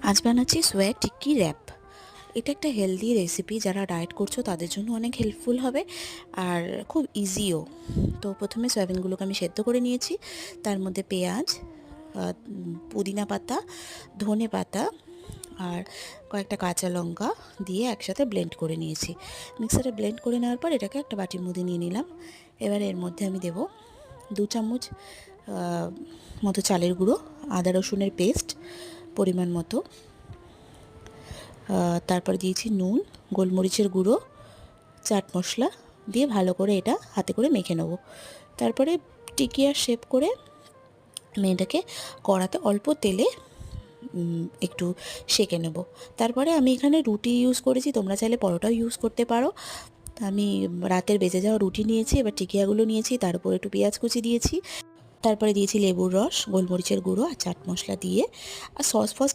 আজ বানাচ্ছি সোয়া টিক্কি র্যাপ। এটা একটা হেলদি রেসিপি, যারা ডায়েট করছো তাদের জন্য অনেক হেল্পফুল হবে আর খুব ইজিও। তো প্রথমে সয়াবিনগুলোকে আমি সেদ্ধ করে নিয়েছি। তার মধ্যে পেঁয়াজ, পুদিনা পাতা, ধনে পাতা আর কয়েকটা কাঁচা লঙ্কা দিয়ে একসাথে ব্লেন্ড করে নিয়েছি। মিক্সারে ব্লেন্ড করে নেওয়ার পর এটাকে একটা বাটির মধ্যে নিয়ে নিলাম। এবার এর মধ্যে আমি দেব 2 চামচ মতো চালের গুঁড়ো, আদা রসুনের পেস্ট পরিমাণ মতো, তারপর দিয়েছি নুন, গোলমরিচের গুঁড়ো, চাট মশলা দিয়ে ভালো করে এটা হাতে করে মেখে নেব। তারপরে টিকিয়ার শেপ করে আমি এটাকে কড়াতে অল্প তেলে একটু সেঁকে নেব। তারপরে আমি এখানে রুটি ইউজ করেছি, তোমরা চাইলে পরোটাও ইউজ করতে পারো। আমি রাতের বেঁচে যাওয়া রুটি নিয়েছি, এবার টিকিয়াগুলো নিয়েছি, তার উপর একটু পেঁয়াজ কুচি দিয়েছি, তারপরে দিয়েছি লেবুর রস, গোলমরিচের গুঁড়ো আর চাট মশলা দিয়ে আর সস ফস